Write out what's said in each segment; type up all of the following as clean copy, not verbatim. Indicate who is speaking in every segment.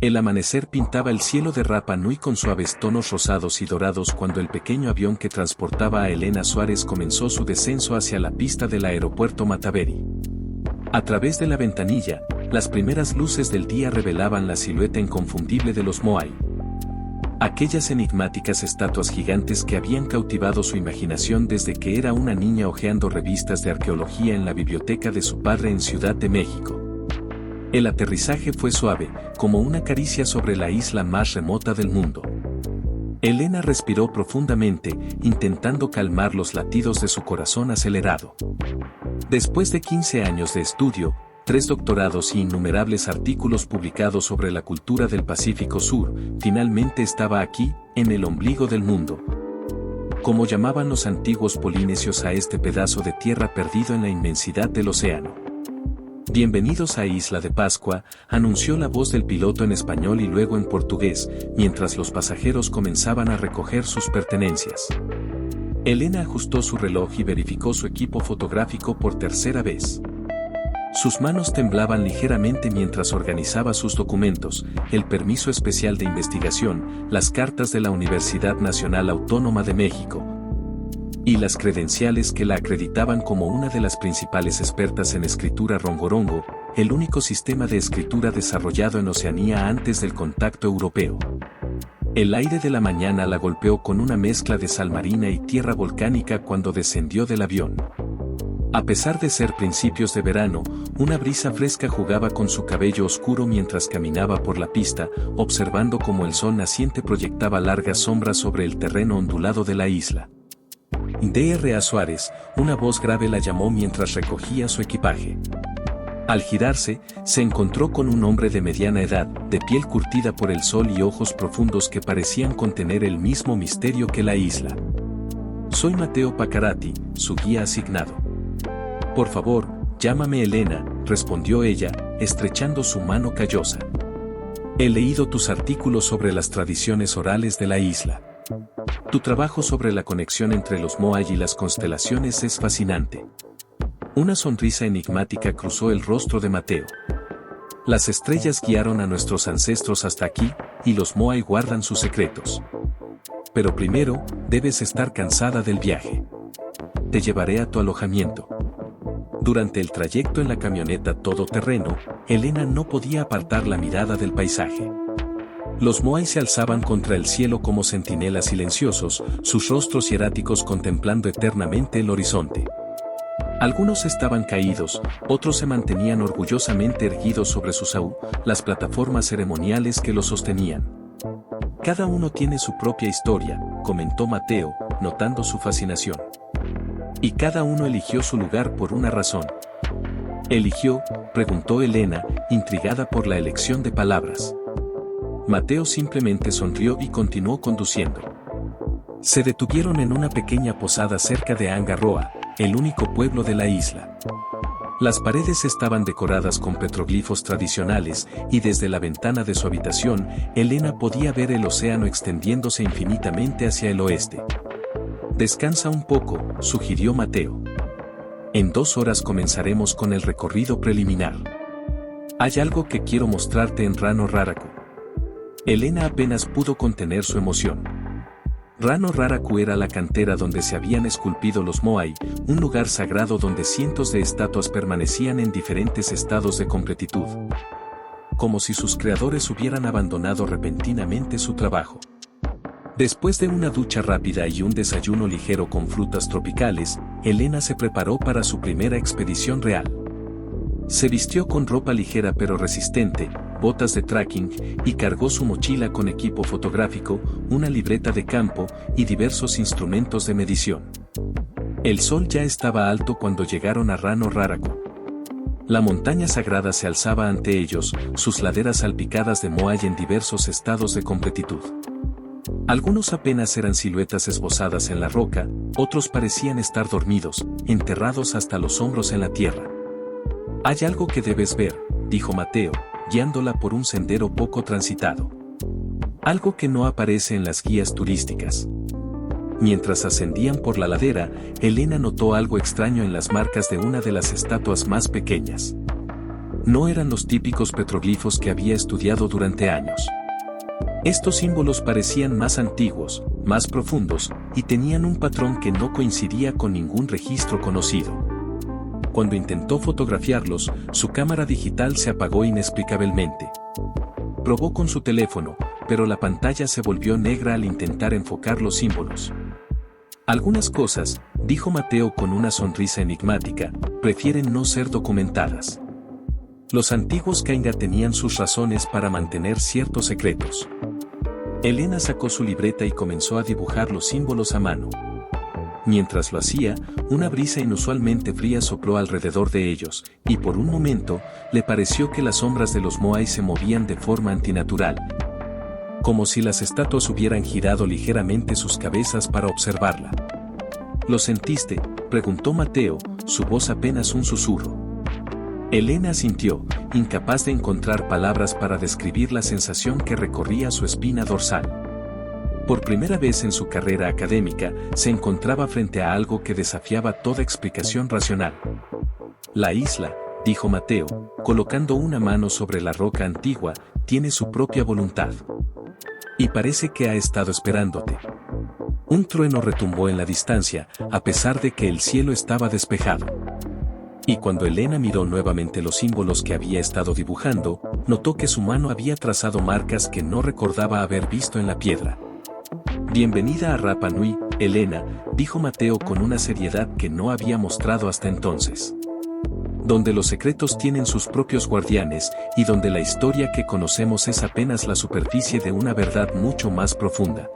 Speaker 1: El amanecer pintaba el cielo de Rapa Nui con suaves tonos rosados y dorados cuando el pequeño avión que transportaba a Elena Suárez comenzó su descenso hacia la pista del aeropuerto Mataveri. A través de la ventanilla, las primeras luces del día revelaban la silueta inconfundible de los Moai. Aquellas enigmáticas estatuas gigantes que habían cautivado su imaginación desde que era una niña hojeando revistas de arqueología en la biblioteca de su padre en Ciudad de México. El aterrizaje fue suave, como una caricia sobre la isla más remota del mundo. Elena respiró profundamente, intentando calmar los latidos de su corazón acelerado. Después de 15 años de estudio, 3 doctorados y innumerables artículos publicados sobre la cultura del Pacífico Sur, finalmente estaba aquí, en el ombligo del mundo. Como llamaban los antiguos polinesios a este pedazo de tierra perdido en la inmensidad del océano. Bienvenidos a Isla de Pascua, anunció la voz del piloto en español y luego en portugués, mientras los pasajeros comenzaban a recoger sus pertenencias. Elena ajustó su reloj y verificó su equipo fotográfico por tercera vez. Sus manos temblaban ligeramente mientras organizaba sus documentos, el permiso especial de investigación, las cartas de la Universidad Nacional Autónoma de México, y las credenciales que la acreditaban como una de las principales expertas en escritura rongorongo, el único sistema de escritura desarrollado en Oceanía antes del contacto europeo. El aire de la mañana la golpeó con una mezcla de sal marina y tierra volcánica cuando descendió del avión. A pesar de ser principios de verano, una brisa fresca jugaba con su cabello oscuro mientras caminaba por la pista, observando cómo el sol naciente proyectaba largas sombras sobre el terreno ondulado de la isla. D.R.A. Suárez, una voz grave la llamó mientras recogía su equipaje. Al girarse, se encontró con un hombre de mediana edad, de piel curtida por el sol y ojos profundos que parecían contener el mismo misterio que la isla. Soy Mateo Pacarati, su guía asignado. Por favor, llámame Elena, respondió ella, estrechando su mano callosa. He leído tus artículos sobre las tradiciones orales de la isla. Tu trabajo sobre la conexión entre los Moai y las constelaciones es fascinante. Una sonrisa enigmática cruzó el rostro de Mateo. Las estrellas guiaron a nuestros ancestros hasta aquí, y los Moai guardan sus secretos. Pero primero, debes estar cansada del viaje. Te llevaré a tu alojamiento. Durante el trayecto en la camioneta todoterreno, Elena no podía apartar la mirada del paisaje. Los Moai se alzaban contra el cielo como centinelas silenciosos, sus rostros hieráticos contemplando eternamente el horizonte. Algunos estaban caídos, otros se mantenían orgullosamente erguidos sobre sus las plataformas ceremoniales que los sostenían. Cada uno tiene su propia historia, comentó Mateo, notando su fascinación. Y cada uno eligió su lugar por una razón. ¿Eligió?, preguntó Elena, intrigada por la elección de palabras. Mateo simplemente sonrió y continuó conduciendo. Se detuvieron en una pequeña posada cerca de Angarroa, el único pueblo de la isla. Las paredes estaban decoradas con petroglifos tradicionales, y desde la ventana de su habitación, Elena podía ver el océano extendiéndose infinitamente hacia el oeste. Descansa un poco, sugirió Mateo. En 2 horas comenzaremos con el recorrido preliminar. Hay algo que quiero mostrarte en Rano Raraku. Elena apenas pudo contener su emoción. Rano Raraku era la cantera donde se habían esculpido los Moai, un lugar sagrado donde cientos de estatuas permanecían en diferentes estados de completitud. Como si sus creadores hubieran abandonado repentinamente su trabajo. Después de una ducha rápida y un desayuno ligero con frutas tropicales, Elena se preparó para su primera expedición real. Se vistió con ropa ligera pero resistente, botas de trekking, y cargó su mochila con equipo fotográfico, una libreta de campo, y diversos instrumentos de medición. El sol ya estaba alto cuando llegaron a Rano Raraku. La montaña sagrada se alzaba ante ellos, sus laderas salpicadas de Moai en diversos estados de completitud. Algunos apenas eran siluetas esbozadas en la roca, otros parecían estar dormidos, enterrados hasta los hombros en la tierra. Hay algo que debes ver, dijo Mateo, guiándola por un sendero poco transitado. Algo que no aparece en las guías turísticas. Mientras ascendían por la ladera, Elena notó algo extraño en las marcas de una de las estatuas más pequeñas. No eran los típicos petroglifos que había estudiado durante años. Estos símbolos parecían más antiguos, más profundos, y tenían un patrón que no coincidía con ningún registro conocido. Cuando intentó fotografiarlos, su cámara digital se apagó inexplicablemente. Probó con su teléfono, pero la pantalla se volvió negra al intentar enfocar los símbolos. Algunas cosas, dijo Mateo con una sonrisa enigmática, prefieren no ser documentadas. Los antiguos Kainga tenían sus razones para mantener ciertos secretos. Elena sacó su libreta y comenzó a dibujar los símbolos a mano. Mientras lo hacía, una brisa inusualmente fría sopló alrededor de ellos, y por un momento, le pareció que las sombras de los moai se movían de forma antinatural, como si las estatuas hubieran girado ligeramente sus cabezas para observarla. ¿Lo sentiste?, preguntó Mateo, su voz apenas un susurro. Elena asintió, incapaz de encontrar palabras para describir la sensación que recorría su espina dorsal. Por primera vez en su carrera académica, se encontraba frente a algo que desafiaba toda explicación racional. La isla, dijo Mateo, colocando una mano sobre la roca antigua, tiene su propia voluntad. Y parece que ha estado esperándote. Un trueno retumbó en la distancia, a pesar de que el cielo estaba despejado. Y cuando Elena miró nuevamente los símbolos que había estado dibujando, notó que su mano había trazado marcas que no recordaba haber visto en la piedra. Bienvenida a Rapa Nui, Elena, dijo Mateo con una seriedad que no había mostrado hasta entonces. Donde los secretos tienen sus propios guardianes, y donde la historia que conocemos es apenas la superficie de una verdad mucho más profunda.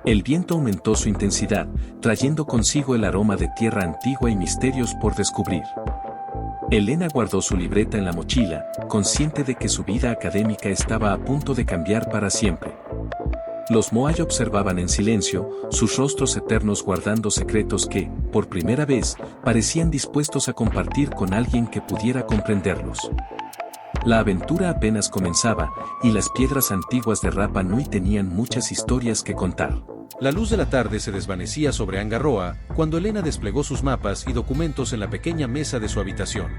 Speaker 1: El viento aumentó su intensidad, trayendo consigo el aroma de tierra antigua y misterios por descubrir. Elena guardó su libreta en la mochila, consciente de que su vida académica estaba a punto de cambiar para siempre. Los moai observaban en silencio, sus rostros eternos guardando secretos que, por primera vez, parecían dispuestos a compartir con alguien que pudiera comprenderlos. La aventura apenas comenzaba, y las piedras antiguas de Rapa Nui tenían muchas historias que contar.
Speaker 2: La luz de la tarde se desvanecía sobre Angarroa, cuando Elena desplegó sus mapas y documentos en la pequeña mesa de su habitación.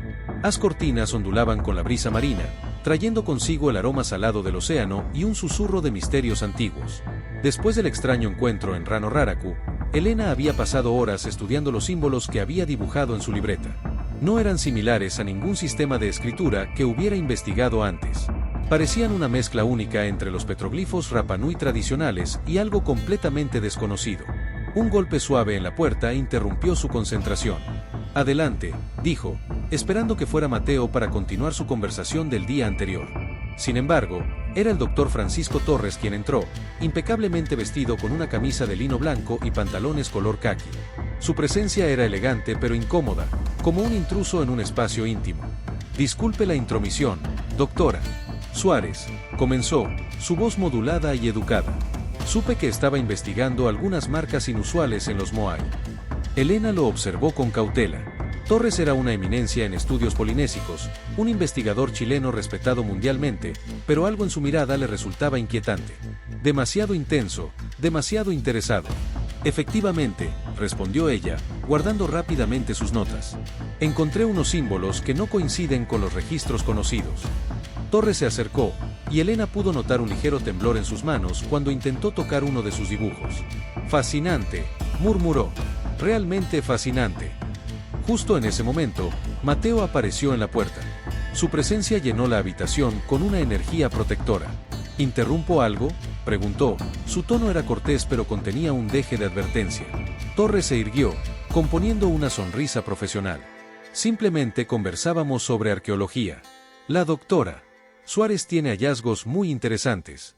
Speaker 2: Haz cortinas ondulaban con la brisa marina, trayendo consigo el aroma salado del océano y un susurro de misterios antiguos. Después del extraño encuentro en Rano Raraku, Elena había pasado horas estudiando los símbolos que había dibujado en su libreta. No eran similares a ningún sistema de escritura que hubiera investigado antes. Parecían una mezcla única entre los petroglifos Rapa Nui tradicionales y algo completamente desconocido. Un golpe suave en la puerta interrumpió su concentración. Adelante, dijo, esperando que fuera Mateo para continuar su conversación del día anterior. Sin embargo, era el doctor Francisco Torres quien entró, impecablemente vestido con una camisa de lino blanco y pantalones color caqui. Su presencia era elegante pero incómoda, como un intruso en un espacio íntimo. Disculpe la intromisión, doctora Suárez, comenzó, su voz modulada y educada. Supe que estaba investigando algunas marcas inusuales en los moai. Elena lo observó con cautela. Torres era una eminencia en estudios polinésicos, un investigador chileno respetado mundialmente, pero algo en su mirada le resultaba inquietante. Demasiado intenso, demasiado interesado. Efectivamente, respondió ella, guardando rápidamente sus notas. Encontré unos símbolos que no coinciden con los registros conocidos. Torres se acercó, y Elena pudo notar un ligero temblor en sus manos cuando intentó tocar uno de sus dibujos. Fascinante, murmuró. Realmente fascinante. Justo en ese momento, Mateo apareció en la puerta. Su presencia llenó la habitación con una energía protectora. ¿Interrumpo algo?, preguntó. Su tono era cortés pero contenía un deje de advertencia. Torres se irguió, componiendo una sonrisa profesional. Simplemente conversábamos sobre arqueología. La doctora Suárez tiene hallazgos muy interesantes.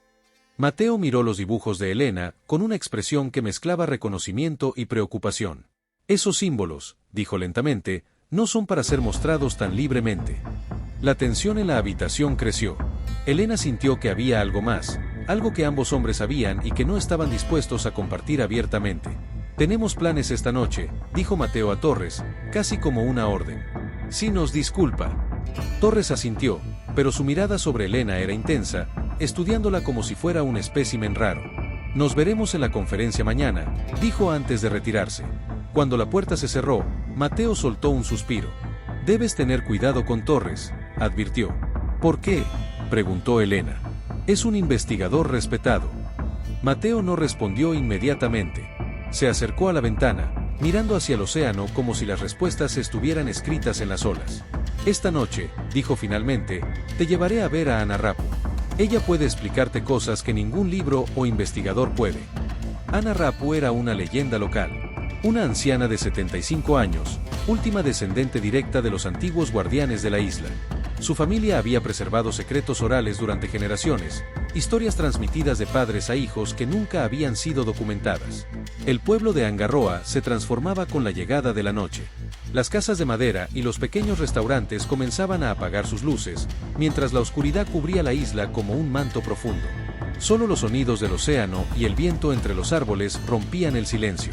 Speaker 2: Mateo miró los dibujos de Elena con una expresión que mezclaba reconocimiento y preocupación. Esos símbolos, dijo lentamente, no son para ser mostrados tan libremente. La tensión en la habitación creció. Elena sintió que había algo más, algo que ambos hombres sabían y que no estaban dispuestos a compartir abiertamente. Tenemos planes esta noche, dijo Mateo a Torres, casi como una orden. Si nos disculpa. Torres asintió, pero su mirada sobre Elena era intensa, estudiándola como si fuera un espécimen raro. Nos veremos en la conferencia mañana, dijo antes de retirarse. Cuando la puerta se cerró, Mateo soltó un suspiro. Debes tener cuidado con Torres, advirtió. ¿Por qué?, preguntó Elena. Es un investigador respetado. Mateo no respondió inmediatamente. Se acercó a la ventana, mirando hacia el océano como si las respuestas estuvieran escritas en las olas. Esta noche, dijo finalmente, te llevaré a ver a Ana Rapu. Ella puede explicarte cosas que ningún libro o investigador puede. Ana Rapu era una leyenda local. Una anciana de 75 años, última descendente directa de los antiguos guardianes de la isla. Su familia había preservado secretos orales durante generaciones, historias transmitidas de padres a hijos que nunca habían sido documentadas. El pueblo de Angarroa se transformaba con la llegada de la noche. Las casas de madera y los pequeños restaurantes comenzaban a apagar sus luces, mientras la oscuridad cubría la isla como un manto profundo. Solo los sonidos del océano y el viento entre los árboles rompían el silencio.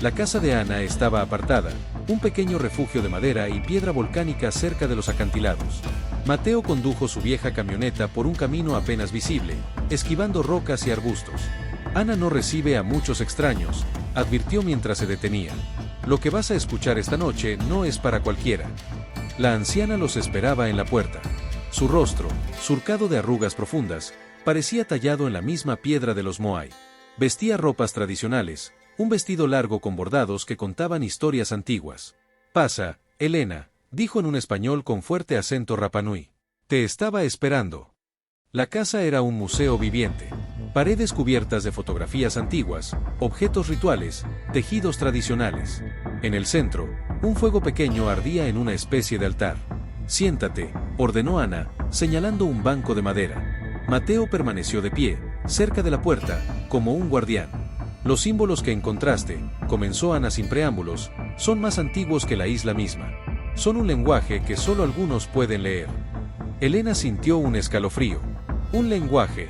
Speaker 2: La casa de Ana estaba apartada, un pequeño refugio de madera y piedra volcánica cerca de los acantilados. Mateo condujo su vieja camioneta por un camino apenas visible, esquivando rocas y arbustos. Ana no recibe a muchos extraños, advirtió mientras se detenía. Lo que vas a escuchar esta noche no es para cualquiera. La anciana los esperaba en la puerta. Su rostro, surcado de arrugas profundas, parecía tallado en la misma piedra de los Moai. Vestía ropas tradicionales, un vestido largo con bordados que contaban historias antiguas. Pasa, Elena, dijo en un español con fuerte acento Rapanui. Te estaba esperando. La casa era un museo viviente. Paredes cubiertas de fotografías antiguas, objetos rituales, tejidos tradicionales. En el centro, un fuego pequeño ardía en una especie de altar. Siéntate, ordenó Ana, señalando un banco de madera. Mateo permaneció de pie, cerca de la puerta, como un guardián. Los símbolos que encontraste, comenzó Ana sin preámbulos, son más antiguos que la isla misma. Son un lenguaje que solo algunos pueden leer. Elena sintió un escalofrío. Un lenguaje.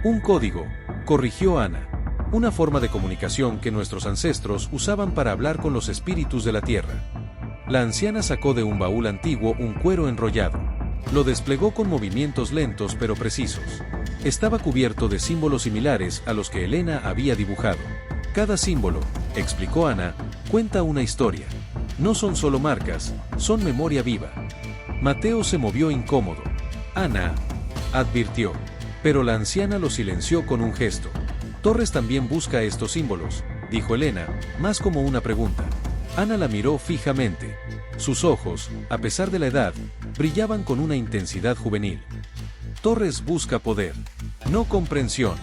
Speaker 2: Un código, corrigió Ana. Una forma de comunicación que nuestros ancestros usaban para hablar con los espíritus de la tierra. La anciana sacó de un baúl antiguo un cuero enrollado. Lo desplegó con movimientos lentos pero precisos. Estaba cubierto de símbolos similares a los que Elena había dibujado. Cada símbolo, explicó Ana, cuenta una historia. No son solo marcas, son memoria viva. Mateo se movió incómodo. Ana, advirtió. Pero la anciana lo silenció con un gesto. Torres también busca estos símbolos, dijo Elena, más como una pregunta. Ana la miró fijamente. Sus ojos, a pesar de la edad, brillaban con una intensidad juvenil. Torres busca poder, no comprensión.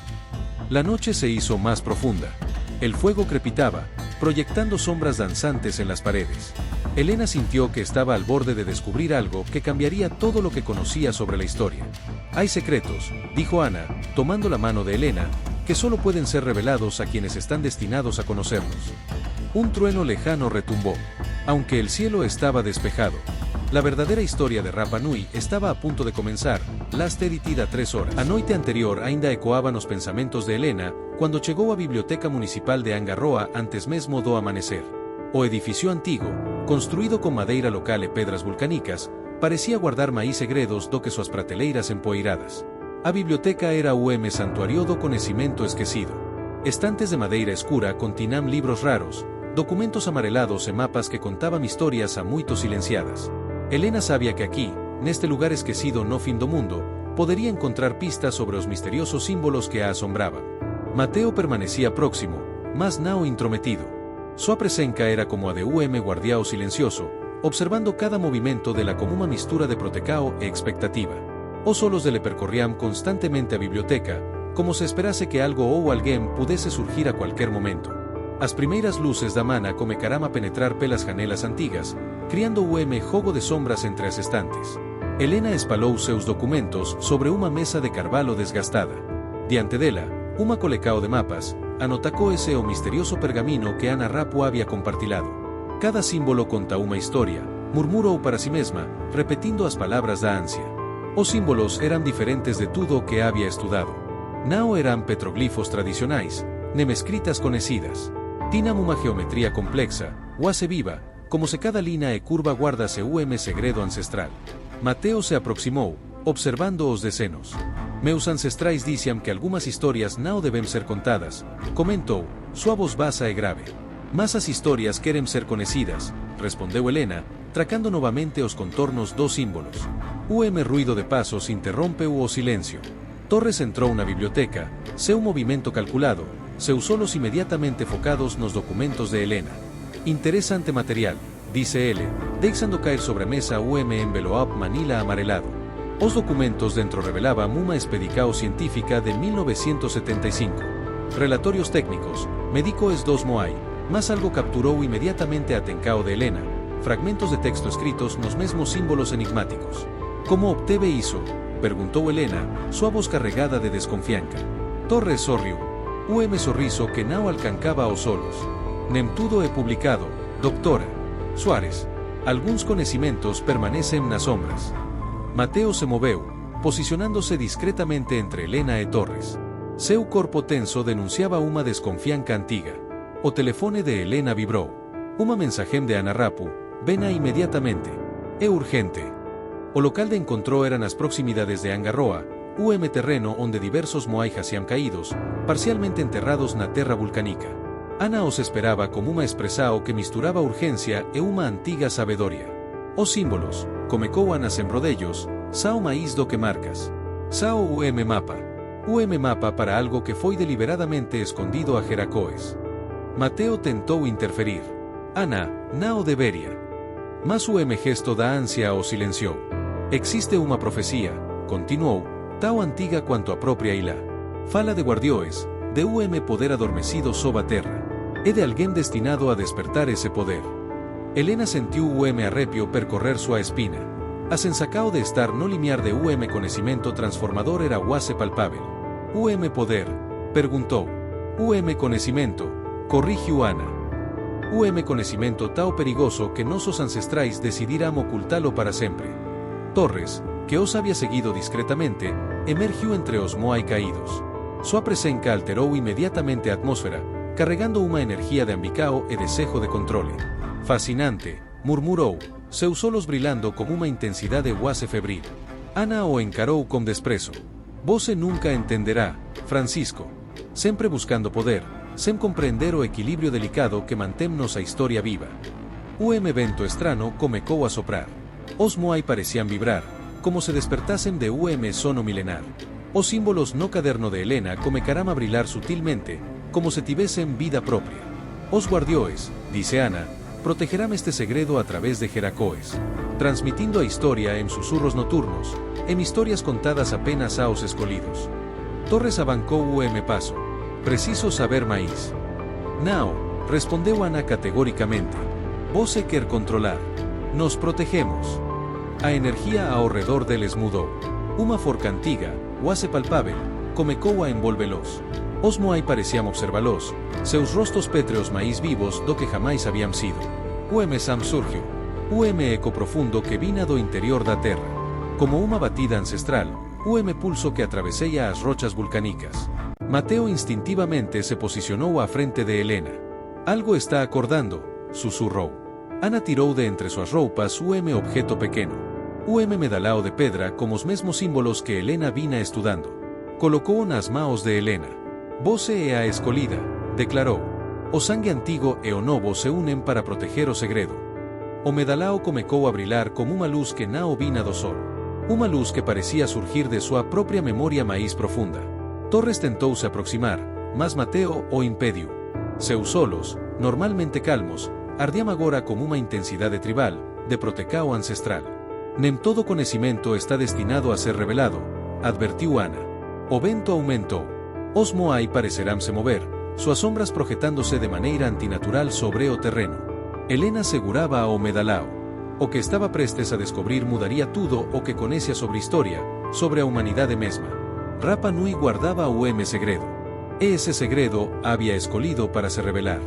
Speaker 2: La noche se hizo más profunda. El fuego crepitaba, proyectando sombras danzantes en las paredes. Elena sintió que estaba al borde de descubrir algo que cambiaría todo lo que conocía sobre la historia. Hay secretos, dijo Ana, tomando la mano de Elena, que solo pueden ser revelados a quienes están destinados a conocerlos. Un trueno lejano retumbó. Aunque el cielo estaba despejado, la verdadera historia de Rapa Nui estaba a punto de comenzar. Las teritida 3 horas. A noite anterior ainda ecoaban os pensamentos de Elena, quando chegou á Biblioteca Municipal de Angarroa antes mesmo do amanecer. O edificio antigo, construído con madeira local e pedras vulcanicas, parecía guardar máis segredos do que suas prateleiras empoeiradas. A biblioteca era santuario do conhecimento esquecido. Estantes de madeira escura continham libros raros, documentos amarelados e mapas que contaban historias a moito silenciadas. Elena sabía que aquí, neste lugar esquecido no fin do mundo, podería encontrar pistas sobre os misteriosos símbolos que a asombraban. Mateo permanecía próximo, mas nao intrometido. Sua presença era como a de guardiao silencioso, observando cada movimento dela como uma mistura de protecao e expectativa. Os solos dele percorrían constantemente a biblioteca, como se esperase que algo ou alguén pudese surgir a cualquier momento. As primeiras luces da mana comecaram a penetrar pelas janelas antigas, criando jogo de sombras entre as estantes. Elena espalou seus documentos sobre uma mesa de carvalho desgastada. Diante dela, uma colecao de mapas, anotacó ese o misterioso pergamino que Ana Rapu había compartilhado. Cada símbolo conta uma historia, murmurou para si mesma, repetindo as palabras da ánsia. Os símbolos eran diferentes de tudo o que había estudado. Nao eran petroglifos tradicionais, nem escritas conhecidas. Tinham uma geometría complexa, quase viva, como se cada lina e curva guardase segredo ancestral. Mateo se aproximou, observando os desenos. Meus ancestrais diciam que algumas historias não devem ser contadas, comentou, sua voz baixa e grave. Mas as historias querem ser conhecidas, respondeu Elena, tracando novamente os contornos dos símbolos. Ruido de pasos interrompe o silencio. Torres entró una biblioteca, seu movimiento calculado, se usó los inmediatamente focados nos documentos de Elena. Interesante material, dice L, deixando caer sobre mesa envelope manila amarelado. Os documentos dentro revelaba uma expedicao científica de 1975. Relatorios técnicos, médico es dos moai, mas algo capturó inmediatamente atencao de Elena, fragmentos de texto escritos nos mesmos símbolos enigmáticos. ¿Cómo obteve iso? Perguntó Elena, sua voz carregada de desconfianza. Torres sorriu. Sorriso que não alcancaba os solos. Nem tudo é publicado, doctora. Suárez. Alguns conhecimentos permanecem nas sombras. Mateo se moveu, posicionándose discretamente entre Elena e Torres. Seu corpo tenso denunciaba uma desconfianza antiga. O telefone de Elena vibrou. Uma mensagem de Ana Rapu, vena inmediatamente. É urgente. O local de encontró eran as proximidades de Angarroa, terreno onde diversos moai jacían caídos, parcialmente enterrados na terra vulcanica. Ana os esperaba como uma expresao que misturaba urgencia e uma antiga sabedoria. Os símbolos, comecou Ana sem rodellos, sao maíz do que marcas. Sao mapa. Mapa para algo que foi deliberadamente escondido a Jeracoes. Mateo tentou interferir. Ana, nao deberia. Mas gesto da ânsia o silenciou. Existe uma profecía, continuou, tão antiga quanto a própria ilha. Fala de guardioes, de poder adormecido sob a terra. É de alguém destinado a despertar esse poder. Elena sentiu arrepio percorrer sua espina. A sensacao de estar no limiar de conhecimento transformador era quase palpável. Poder? Perguntou. Conhecimento? Corrigiu Ana. Conhecimento tão perigoso que nossos ancestrais decidiram ocultá-lo para sempre. Torres, que os había seguido discretamente, emergió entre os moai caídos. Sua presença alterou inmediatamente a atmósfera, carregando uma energia de ambicao e desejo de controle. Fascinante, murmurou, seus olhos brilhando com uma intensidade quase febril. Ana o encarou com desprezo. Você nunca entenderá, Francisco. Sempre buscando poder, sem compreender o equilíbrio delicado que mantém-nos a história viva. Vento estrano comecou a soprar. Os moai parecían vibrar, como se despertasen de sono milenar. Os símbolos no caderno de Elena comecaram a brilhar sutilmente, como se tivesen vida propia. Os guardioes, dice Ana, protegerán este segredo a través de Jeracoes, transmitindo a historia en susurros noturnos, en historias contadas apenas aos escolhidos. Torres abancou paso. Preciso saber máis. Não, respondeu Ana categóricamente. Você quer controlar. Nos protegemos. A energía ao redor deles mudou. Uma forca antiga, quase palpável, comecou a envolvelos. Os moai parecían observalos, seus rostos pétreos máis vivos do que jamais habían sido. Sam surgiu. Eco profundo que vina do interior da terra. Como uma batida ancestral, pulso que atraveseia as rochas vulcanicas. Mateo instintivamente se posicionou à frente de Elena. Algo está acordando, susurrou. Ana tirou de entre suas roupas objeto pequeno. Medalao de pedra como os mesmos símbolos que Elena vina estudando. Colocou nas maos de Elena. Você é a escolhida, declarou. O sangue antigo e o novo se unen para proteger o segredo. O medalao comecou a brilhar como uma luz que não vina do sol. Uma luz que parecia surgir de sua própria memória mais profunda. Torres tentou se aproximar, mas Mateo o impediu. Seus olhos, normalmente calmos, ardiam agora como uma intensidade tribal, de protecao ancestral. Nem todo conhecimento está destinado a ser revelado, advertiu Ana. O vento aumentou. Os moai parecerán se mover, suas sombras projetándose de maneira antinatural sobre o terreno. Elena seguraba ao medalao. O que estaba prestes a descobrir mudaría tudo o que coñecía sobre historia, sobre a humanidade mesma. Rapa Nui guardaba o segredo. E ese segredo había escolhido para se revelar.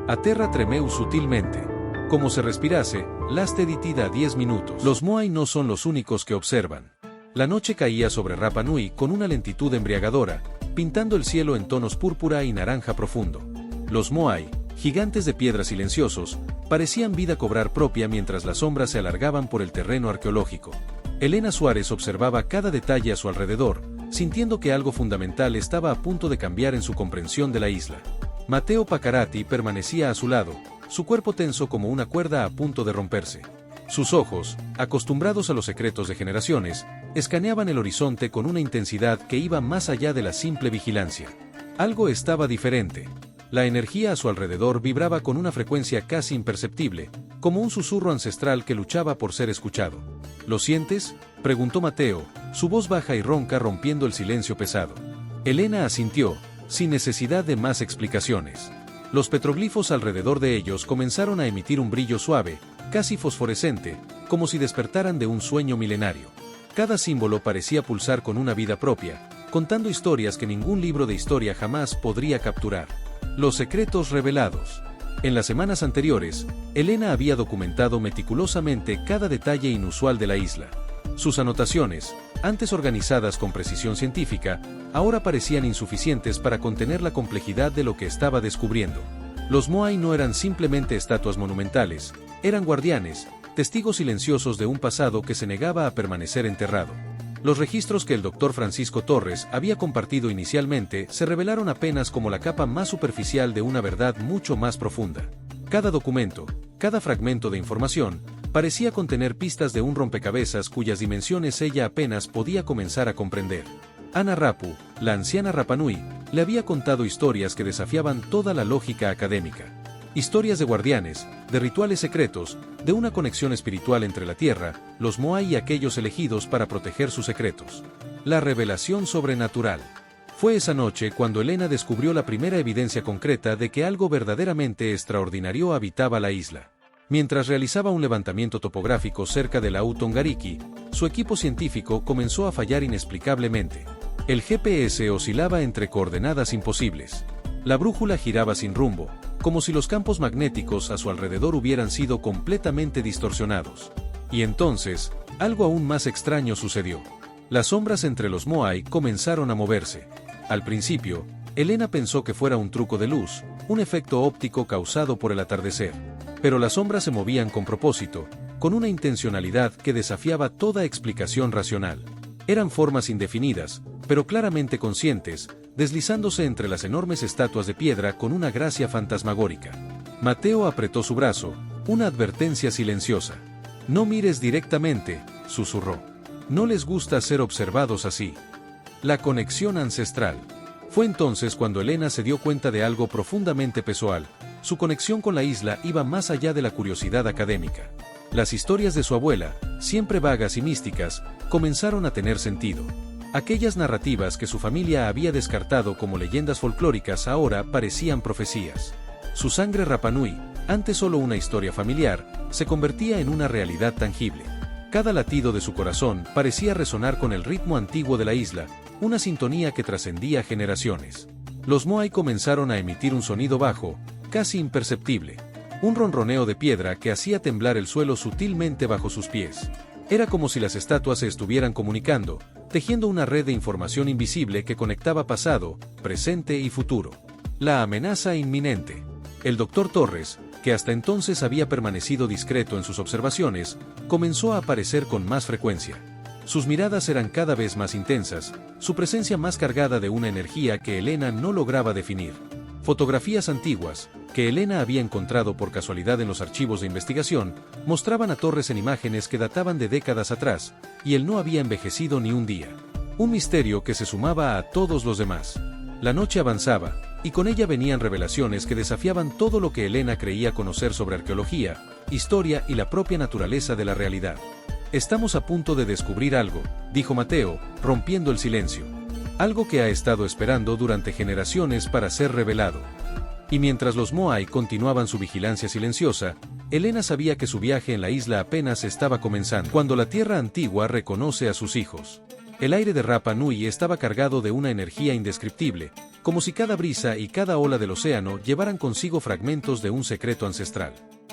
Speaker 2: A terra tremeu sutilmente. Como se respirase, laste detida 10 minutos. Los moai no son los únicos que observan. La noche caía sobre Rapa Nui con una lentitud embriagadora, pintando el cielo en tonos púrpura y naranja profundo. Los moai, gigantes de piedra silenciosos, parecían vida cobrar propia mientras las sombras se alargaban por el terreno arqueológico. Elena Suárez observaba cada detalle a su alrededor, sintiendo que algo fundamental estaba a punto de cambiar en su comprensión de la isla. Mateo Pacarati permanecía a su lado, su cuerpo tenso como una cuerda a punto de romperse. Sus ojos, acostumbrados a los secretos de generaciones, escaneaban el horizonte con una intensidad que iba más allá de la simple vigilancia. Algo estaba diferente. La energía a su alrededor vibraba con una frecuencia casi imperceptible, como un susurro ancestral que luchaba por ser escuchado. ¿Lo sientes?, preguntó Mateo, su voz baja y ronca rompiendo el silencio pesado. Elena asintió, sin necesidad de más explicaciones. Los petroglifos alrededor de ellos comenzaron a emitir un brillo suave, casi fosforescente, como si despertaran de un sueño milenario. Cada símbolo parecía pulsar con una vida propia, contando historias que ningún libro de historia jamás podría capturar. Los secretos revelados. En las semanas anteriores, Elena había documentado meticulosamente cada detalle inusual de la isla. Sus anotaciones, antes organizadas con precisión científica, ahora parecían insuficientes para contener la complejidad de lo que estaba descubriendo. Los Moai no eran simplemente estatuas monumentales, eran guardianes, testigos silenciosos de un pasado que se negaba a permanecer enterrado. Los registros que el Dr. Francisco Torres había compartido inicialmente se revelaron apenas como la capa más superficial de una verdad mucho más profunda. Cada documento, cada fragmento de información, parecía contener pistas de un rompecabezas cuyas dimensiones ella apenas podía comenzar a comprender. Ana Rapu, la anciana Rapa Nui, le había contado historias que desafiaban toda la lógica académica. Historias de guardianes, de rituales secretos, de una conexión espiritual entre la Tierra, los Moai y aquellos elegidos para proteger sus secretos. La revelación sobrenatural. Fue esa noche cuando Elena descubrió la primera evidencia concreta de que algo verdaderamente extraordinario habitaba la isla. Mientras realizaba un levantamiento topográfico cerca de la Utongariki, su equipo científico comenzó a fallar inexplicablemente. El GPS oscilaba entre coordenadas imposibles. La brújula giraba sin rumbo, como si los campos magnéticos a su alrededor hubieran sido completamente distorsionados. Y entonces, algo aún más extraño sucedió. Las sombras entre los Moai comenzaron a moverse. Al principio, Elena pensó que fuera un truco de luz, un efecto óptico causado por el atardecer. Pero las sombras se movían con propósito, con una intencionalidad que desafiaba toda explicación racional. Eran formas indefinidas, pero claramente conscientes, deslizándose entre las enormes estatuas de piedra con una gracia fantasmagórica. Mateo apretó su brazo, una advertencia silenciosa. «No mires directamente», susurró. «No les gusta ser observados así». La conexión ancestral. Fue entonces cuando Elena se dio cuenta de algo profundamente pessoal. Su conexión con la isla iba más allá de la curiosidad académica. Las historias de su abuela, siempre vagas y místicas, comenzaron a tener sentido. Aquellas narrativas que su familia había descartado como leyendas folclóricas ahora parecían profecías. Su sangre Rapa Nui, antes solo una historia familiar, se convertía en una realidad tangible. Cada latido de su corazón parecía resonar con el ritmo antiguo de la isla, una sintonía que trascendía generaciones. Los Moai comenzaron a emitir un sonido bajo, casi imperceptible. Un ronroneo de piedra que hacía temblar el suelo sutilmente bajo sus pies. Era como si las estatuas se estuvieran comunicando, tejiendo una red de información invisible que conectaba pasado, presente y futuro. La amenaza inminente. El Dr. Torres, que hasta entonces había permanecido discreto en sus observaciones, comenzó a aparecer con más frecuencia. Sus miradas eran cada vez más intensas, su presencia más cargada de una energía que Elena no lograba definir. Fotografías antiguas, que Elena había encontrado por casualidad en los archivos de investigación, mostraban a Torres en imágenes que databan de décadas atrás, y él no había envejecido ni un día. Un misterio que se sumaba a todos los demás. La noche avanzaba, y con ella venían revelaciones que desafiaban todo lo que Elena creía conocer sobre arqueología, historia y la propia naturaleza de la realidad. «Estamos a punto de descubrir algo», dijo Mateo, rompiendo el silencio. «Algo que ha estado esperando durante generaciones para ser revelado». Y mientras los Moai continuaban su vigilancia silenciosa, Elena sabía que su viaje en la isla apenas estaba comenzando. Cuando la Tierra Antigua reconoce a sus hijos. El aire de Rapa Nui estaba cargado de una energía indescriptible, como si cada brisa y cada ola del océano llevaran consigo fragmentos de un secreto ancestral.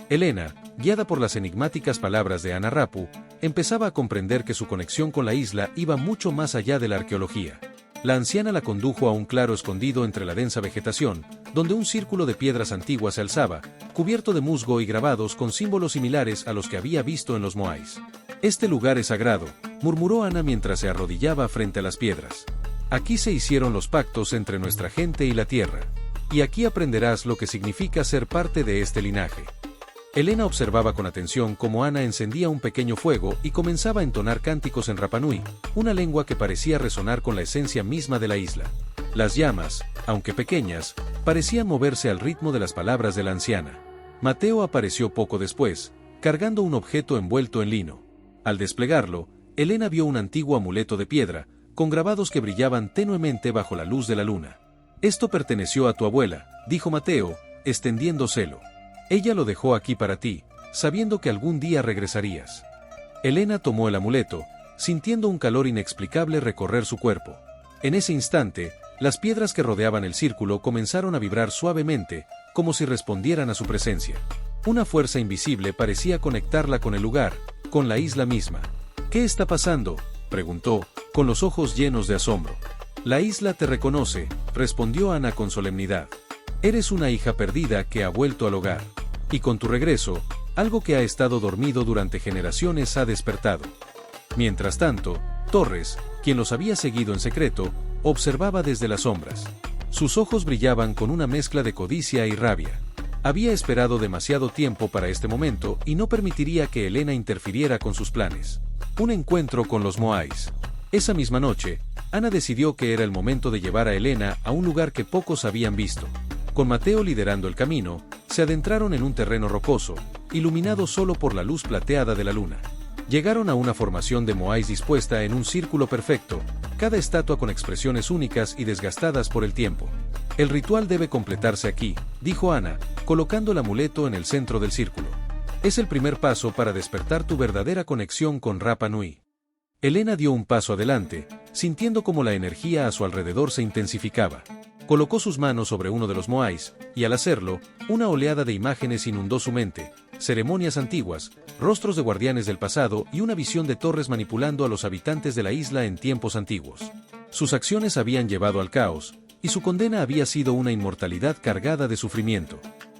Speaker 2: Elena, guiada por las enigmáticas palabras de Ana Rapu, empezaba a comprender que su conexión con la isla iba mucho más allá de la arqueología. La anciana la condujo a un claro escondido entre la densa vegetación, donde un círculo de piedras antiguas se alzaba, cubierto de musgo y grabados con símbolos similares a los que había visto en los Moais. «Este lugar es sagrado», murmuró Ana mientras se arrodillaba frente a las piedras. «Aquí se hicieron los pactos entre nuestra gente y la tierra. Y aquí aprenderás lo que significa ser parte de este linaje». Elena observaba con atención cómo Ana encendía un pequeño fuego y comenzaba a entonar cánticos en Rapa Nui, una lengua que parecía resonar con la esencia misma de la isla. Las llamas, aunque pequeñas, parecían moverse al ritmo de las palabras de la anciana. Mateo apareció poco después, cargando un objeto envuelto en lino. Al desplegarlo, Elena vio un antiguo amuleto de piedra, con grabados que brillaban tenuemente bajo la luz de la luna. «Esto perteneció a tu abuela», dijo Mateo, extendiéndoselo. «Ella lo dejó aquí para ti, sabiendo que algún día regresarías». Elena tomó el amuleto, sintiendo un calor inexplicable recorrer su cuerpo. En ese instante, las piedras que rodeaban el círculo comenzaron a vibrar suavemente, como si respondieran a su presencia. Una fuerza invisible parecía conectarla con el lugar, con la isla misma. «¿Qué está pasando?», preguntó, con los ojos llenos de asombro. «La isla te reconoce», respondió Ana con solemnidad. «Eres una hija perdida que ha vuelto al hogar. Y con tu regreso, algo que ha estado dormido durante generaciones ha despertado». Mientras tanto, Torres, quien los había seguido en secreto, observaba desde las sombras. Sus ojos brillaban con una mezcla de codicia y rabia. Había esperado demasiado tiempo para este momento y no permitiría que Elena interfiriera con sus planes. Un encuentro con los Moais. Esa misma noche, Ana decidió que era el momento de llevar a Elena a un lugar que pocos habían visto. Con Mateo liderando el camino, se adentraron en un terreno rocoso, iluminado solo por la luz plateada de la luna. Llegaron a una formación de Moais dispuesta en un círculo perfecto, cada estatua con expresiones únicas y desgastadas por el tiempo. «El ritual debe completarse aquí», dijo Ana, colocando el amuleto en el centro del círculo. «Es el primer paso para despertar tu verdadera conexión con Rapa Nui». Elena dio un paso adelante, sintiendo como la energía a su alrededor se intensificaba. Colocó sus manos sobre uno de los Moais, y al hacerlo, una oleada de imágenes inundó su mente, ceremonias antiguas, rostros de guardianes del pasado y una visión de Torres manipulando a los habitantes de la isla en tiempos antiguos. Sus acciones habían llevado al caos, y su condena había sido una inmortalidad cargada de sufrimiento.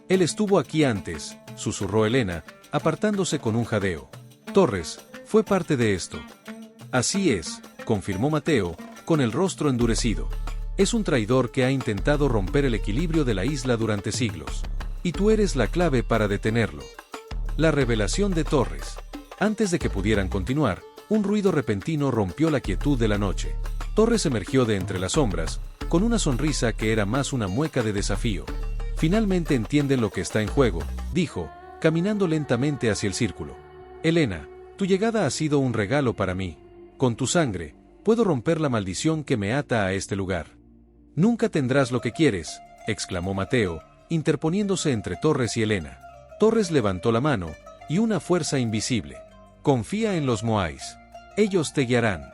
Speaker 2: «Él estuvo aquí antes», susurró Elena, apartándose con un jadeo. «Torres, fue parte de esto». «Así es», confirmó Mateo, con el rostro endurecido. «Es un traidor que ha intentado romper el equilibrio de la isla durante siglos. Y tú eres la clave para detenerlo». La revelación de Torres. Antes de que pudieran continuar, un ruido repentino rompió la quietud de la noche. Torres emergió de entre las sombras, con una sonrisa que era más una mueca de desafío. «Finalmente entienden lo que está en juego», dijo, caminando lentamente hacia el círculo. «Elena, tu llegada ha sido un regalo para mí. Con tu sangre, puedo romper la maldición que me ata a este lugar». «Nunca tendrás lo que quieres», exclamó Mateo, interponiéndose entre Torres y Elena. Torres levantó la mano, y una fuerza invisible. «Confía en los Moais. Ellos te guiarán».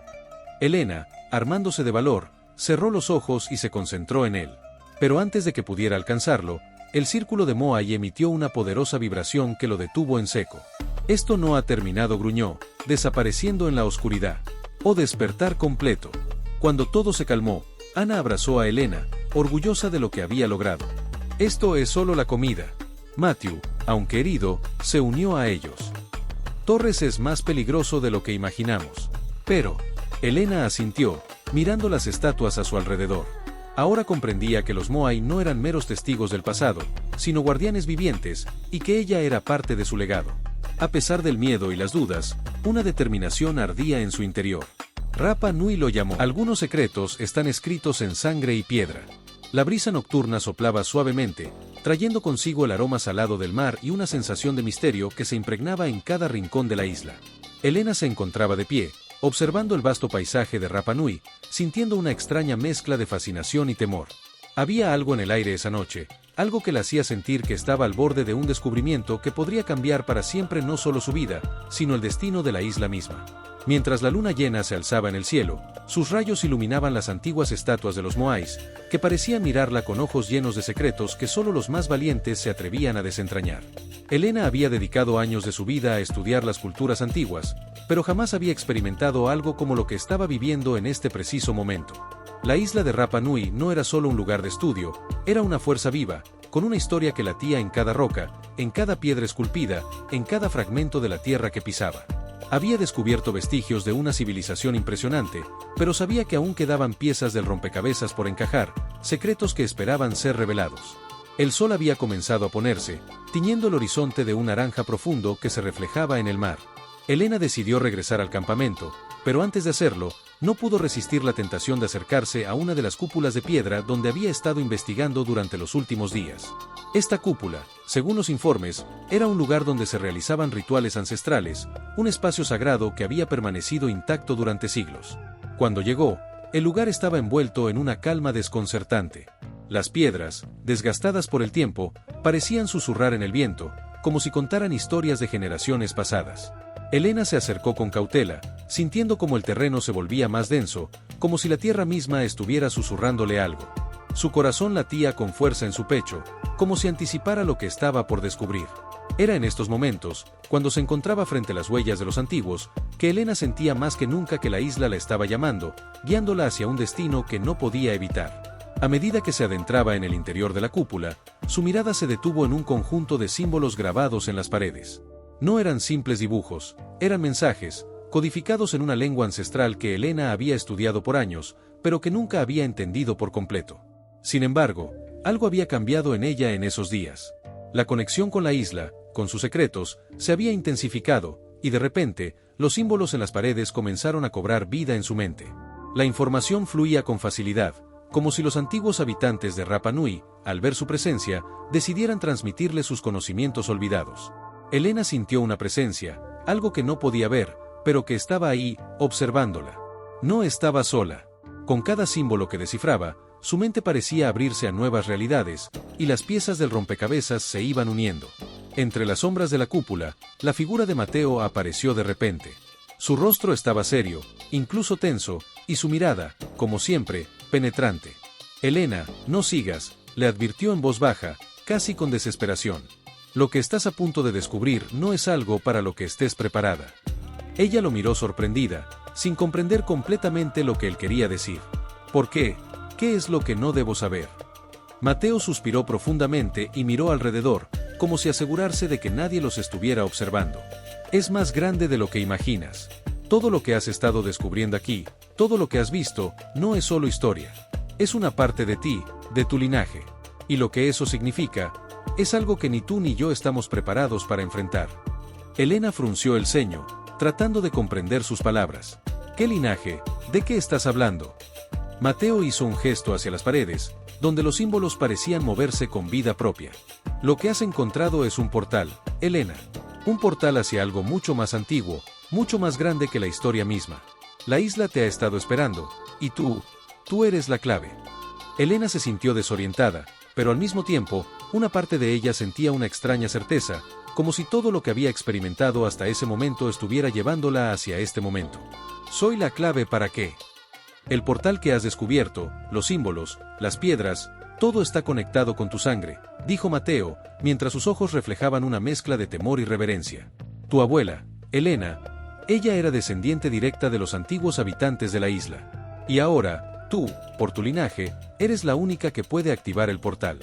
Speaker 2: Elena, armándose de valor, cerró los ojos y se concentró en él. Pero antes de que pudiera alcanzarlo, el círculo de Moai emitió una poderosa vibración que lo detuvo en seco. «Esto no ha terminado», gruñó, desapareciendo en la oscuridad. «O despertar completo». Cuando todo se calmó, Ana abrazó a Elena, orgullosa de lo que había logrado. «Esto es solo la comida». Matthew, aunque herido, se unió a ellos. «Torres es más peligroso de lo que imaginamos». «Pero», Elena asintió, mirando las estatuas a su alrededor. Ahora comprendía que los Moai no eran meros testigos del pasado, sino guardianes vivientes, y que ella era parte de su legado. A pesar del miedo y las dudas, una determinación ardía en su interior. Rapa Nui lo llamó. Algunos secretos están escritos en sangre y piedra. La brisa nocturna soplaba suavemente, trayendo consigo el aroma salado del mar y una sensación de misterio que se impregnaba en cada rincón de la isla. Elena se encontraba de pie, observando el vasto paisaje de Rapa Nui, sintiendo una extraña mezcla de fascinación y temor. Había algo en el aire esa noche, algo que la hacía sentir que estaba al borde de un descubrimiento que podría cambiar para siempre no solo su vida, sino el destino de la isla misma. Mientras la luna llena se alzaba en el cielo, sus rayos iluminaban las antiguas estatuas de los Moais, que parecían mirarla con ojos llenos de secretos que solo los más valientes se atrevían a desentrañar. Elena había dedicado años de su vida a estudiar las culturas antiguas, pero jamás había experimentado algo como lo que estaba viviendo en este preciso momento. La isla de Rapa Nui no era solo un lugar de estudio, era una fuerza viva, con una historia que latía en cada roca, en cada piedra esculpida, en cada fragmento de la tierra que pisaba. Había descubierto vestigios de una civilización impresionante, pero sabía que aún quedaban piezas del rompecabezas por encajar, secretos que esperaban ser revelados. El sol había comenzado a ponerse, tiñendo el horizonte de un naranja profundo que se reflejaba en el mar. Elena decidió regresar al campamento, pero antes de hacerlo, no pudo resistir la tentación de acercarse a una de las cúpulas de piedra donde había estado investigando durante los últimos días. Esta cúpula, según los informes, era un lugar donde se realizaban rituales ancestrales, un espacio sagrado que había permanecido intacto durante siglos. Cuando llegó, el lugar estaba envuelto en una calma desconcertante. Las piedras, desgastadas por el tiempo, parecían susurrar en el viento, como si contaran historias de generaciones pasadas. Elena se acercó con cautela, sintiendo como el terreno se volvía más denso, como si la tierra misma estuviera susurrándole algo. Su corazón latía con fuerza en su pecho, como si anticipara lo que estaba por descubrir. Era en estos momentos, cuando se encontraba frente a las huellas de los antiguos, que Elena sentía más que nunca que la isla la estaba llamando, guiándola hacia un destino que no podía evitar. A medida que se adentraba en el interior de la cúpula, su mirada se detuvo en un conjunto de símbolos grabados en las paredes. No eran simples dibujos, eran mensajes, codificados en una lengua ancestral que Elena había estudiado por años, pero que nunca había entendido por completo. Sin embargo, algo había cambiado en ella en esos días. La conexión con la isla, con sus secretos, se había intensificado, y de repente, los símbolos en las paredes comenzaron a cobrar vida en su mente. La información fluía con facilidad, como si los antiguos habitantes de Rapa Nui, al ver su presencia, decidieran transmitirle sus conocimientos olvidados. Elena sintió una presencia, algo que no podía ver, pero que estaba ahí, observándola. No estaba sola. Con cada símbolo que descifraba, su mente parecía abrirse a nuevas realidades, y las piezas del rompecabezas se iban uniendo. Entre las sombras de la cúpula, la figura de Mateo apareció de repente. Su rostro estaba serio, incluso tenso, y su mirada, como siempre, penetrante. «Elena, no sigas», le advirtió en voz baja, casi con desesperación. «Lo que estás a punto de descubrir no es algo para lo que estés preparada». Ella lo miró sorprendida, sin comprender completamente lo que él quería decir. «¿Por qué? ¿Qué es lo que no debo saber?». Mateo suspiró profundamente y miró alrededor, como si asegurarse de que nadie los estuviera observando. «Es más grande de lo que imaginas. Todo lo que has estado descubriendo aquí, todo lo que has visto, no es solo historia. Es una parte de ti, de tu linaje. Y lo que eso significa, es algo que ni tú ni yo estamos preparados para enfrentar». Elena frunció el ceño, tratando de comprender sus palabras. «¿Qué linaje? ¿De qué estás hablando?». Mateo hizo un gesto hacia las paredes, donde los símbolos parecían moverse con vida propia. «Lo que has encontrado es un portal, Elena. Un portal hacia algo mucho más antiguo, mucho más grande que la historia misma. La isla te ha estado esperando, y tú eres la clave». Elena se sintió desorientada, pero al mismo tiempo, una parte de ella sentía una extraña certeza, como si todo lo que había experimentado hasta ese momento estuviera llevándola hacia este momento. «¿Soy la clave para qué?». «El portal que has descubierto, los símbolos, las piedras, todo está conectado con tu sangre», dijo Mateo, mientras sus ojos reflejaban una mezcla de temor y reverencia. «Tu abuela, Elena, ella era descendiente directa de los antiguos habitantes de la isla. Y ahora, tú, por tu linaje, eres la única que puede activar el portal».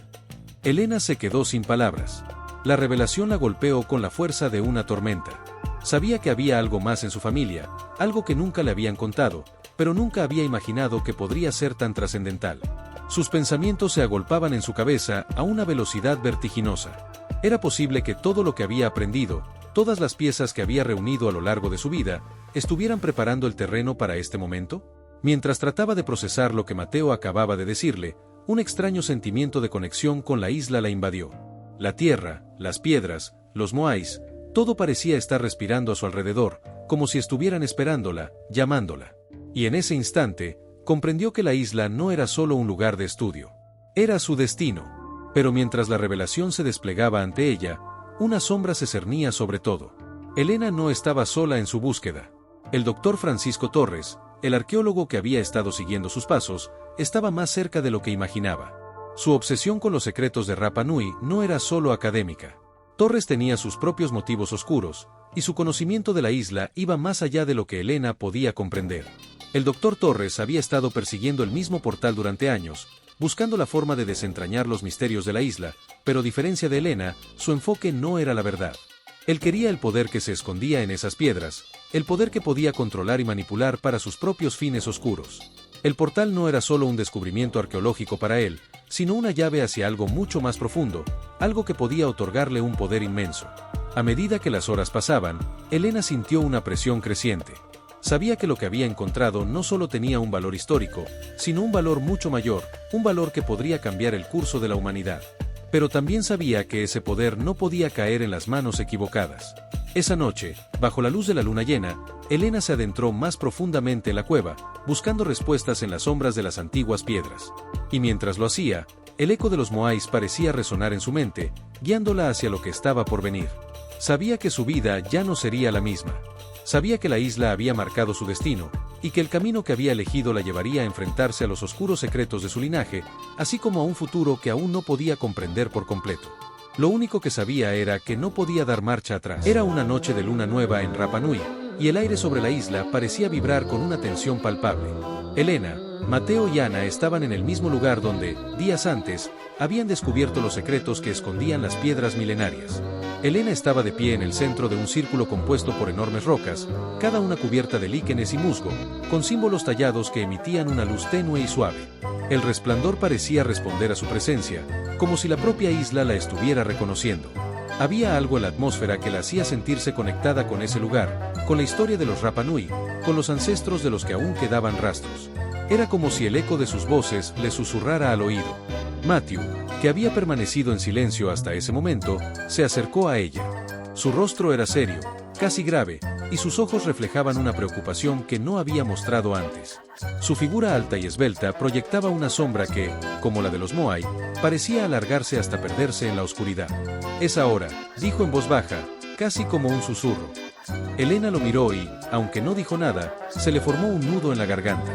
Speaker 2: Elena se quedó sin palabras. La revelación la golpeó con la fuerza de una tormenta. Sabía que había algo más en su familia, algo que nunca le habían contado, pero nunca había imaginado que podría ser tan trascendental. Sus pensamientos se agolpaban en su cabeza a una velocidad vertiginosa. ¿Era posible que todo lo que había aprendido, todas las piezas que había reunido a lo largo de su vida, estuvieran preparando el terreno para este momento? Mientras trataba de procesar lo que Mateo acababa de decirle, un extraño sentimiento de conexión con la isla la invadió. La tierra, las piedras, los moais, todo parecía estar respirando a su alrededor, como si estuvieran esperándola, llamándola. Y en ese instante, comprendió que la isla no era solo un lugar de estudio. Era su destino. Pero mientras la revelación se desplegaba ante ella, una sombra se cernía sobre todo. Elena no estaba sola en su búsqueda. El doctor Francisco Torres, el arqueólogo que había estado siguiendo sus pasos, estaba más cerca de lo que imaginaba. Su obsesión con los secretos de Rapa Nui no era solo académica. Torres tenía sus propios motivos oscuros, y su conocimiento de la isla iba más allá de lo que Elena podía comprender. El doctor Torres había estado persiguiendo el mismo portal durante años, buscando la forma de desentrañar los misterios de la isla, pero a diferencia de Elena, su enfoque no era la verdad. Él quería el poder que se escondía en esas piedras, el poder que podía controlar y manipular para sus propios fines oscuros. El portal no era solo un descubrimiento arqueológico para él, sino una llave hacia algo mucho más profundo, algo que podía otorgarle un poder inmenso. A medida que las horas pasaban, Elena sintió una presión creciente. Sabía que lo que había encontrado no solo tenía un valor histórico, sino un valor mucho mayor, un valor que podría cambiar el curso de la humanidad. Pero también sabía que ese poder no podía caer en las manos equivocadas. Esa noche, bajo la luz de la luna llena, Elena se adentró más profundamente en la cueva, buscando respuestas en las sombras de las antiguas piedras. Y mientras lo hacía, el eco de los Moais parecía resonar en su mente, guiándola hacia lo que estaba por venir. Sabía que su vida ya no sería la misma. Sabía que la isla había marcado su destino, y que el camino que había elegido la llevaría a enfrentarse a los oscuros secretos de su linaje, así como a un futuro que aún no podía comprender por completo. Lo único que sabía era que no podía dar marcha atrás. Era una noche de luna nueva en Rapa Nui, y el aire sobre la isla parecía vibrar con una tensión palpable. Elena, Mateo y Ana estaban en el mismo lugar donde, días antes, habían descubierto los secretos que escondían las piedras milenarias. Elena estaba de pie en el centro de un círculo compuesto por enormes rocas, cada una cubierta de líquenes y musgo, con símbolos tallados que emitían una luz tenue y suave. El resplandor parecía responder a su presencia, como si la propia isla la estuviera reconociendo. Había algo en la atmósfera que la hacía sentirse conectada con ese lugar, con la historia de los Rapa Nui, con los ancestros de los que aún quedaban rastros. Era como si el eco de sus voces le susurrara al oído. Matthew, que había permanecido en silencio hasta ese momento, se acercó a ella. Su rostro era serio, casi grave, y sus ojos reflejaban una preocupación que no había mostrado antes. Su figura alta y esbelta proyectaba una sombra que, como la de los Moai, parecía alargarse hasta perderse en la oscuridad. «Es ahora», dijo en voz baja, casi como un susurro. Elena lo miró y, aunque no dijo nada, se le formó un nudo en la garganta.